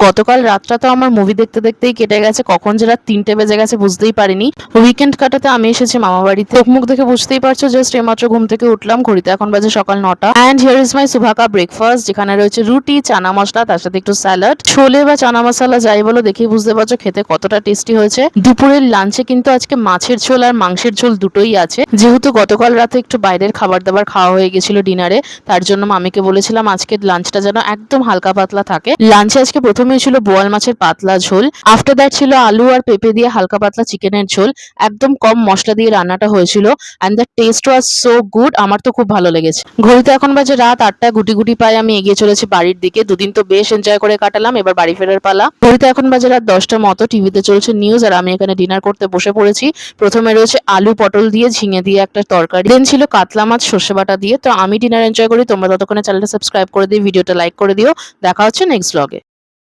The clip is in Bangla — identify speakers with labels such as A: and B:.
A: গতকাল রাতটা তো আমার মুভি দেখতে দেখতেই কেটে গেছে, কখন যে রাত 3টে বেজে গেছে বুঝতেই পারিনি। উইকেন্ড কাটাতে আমি এসেছি মামা বাড়িতে। মুখ দেখে বুঝতেই পারছো, জাস্ট এইমাত্র ঘুম থেকে উঠলাম, ঘড়িতে এখন বাজে সকাল 9টা। অ্যান্ড হিয়ার ইজ মাই সুভাকা ব্রেকফাস্ট, যেখানে রয়েছে রুটি, চানা মশলা, তার সাথে একটু স্যালাড, ছোলে বা চানা মশলা যাই বলো, দেখেই বুঝতে পারছো খেতে কতটা টেস্টি হয়েছে। দুপুরের লাঞ্চে কিন্তু আজকে মাছের ঝোল আর মাংসের ঝোল দুটোই আছে, যেহেতু গতকাল রাতে একটু বাইরের খাবার দাবার খাওয়া হয়ে গেছিল ডিনারে, তার জন্য মামিকে বলেছিলাম আজকে লাঞ্চটা যেন একদম হালকা পাতলা থাকে। লাঞ্চে আজকে প্রথমেই ছিল বোয়াল মাছের পাতলা ঝোল, আফটার দ্যাট ছিল আলু আর পেঁপে দিয়ে হালকা পাতলা চিকেনের ঝোল, একদম কম মশলা দিয়ে রান্নাটা হয়েছিল। And the test was so good, আমার তো খুব ভালো লেগেছে। ঘড়িতে এখন বাজে রাত 8টা, গুটি গুটি পায়ে আমি এগিয়ে চলেছি বাড়ির দিকে। দুদিন তো বেশ এনজয় করে কাটালাম, এবার বাড়ি ফেরার পালা। ঘড়িতে এখন বাজে রাত 10টার মতো, টিভিতে চলছে নিউজ আর আমি এখানে ডিনার করতে বসে পড়েছি। প্রথমে রয়েছে আলু পটল দিয়ে ঝিঙে দিয়ে একটা তরকারি, দেন ছিল কাতলা মাছ সর্ষে বাটা দিয়ে। তো আমি ডিনার এনজয় করি, তোমরা ততক্ষণে চ্যানেলটা সাবস্ক্রাইব করে দিও, ভিডিওটা লাইক করে দিও। দেখা হচ্ছে নেক্সট ব্লগে।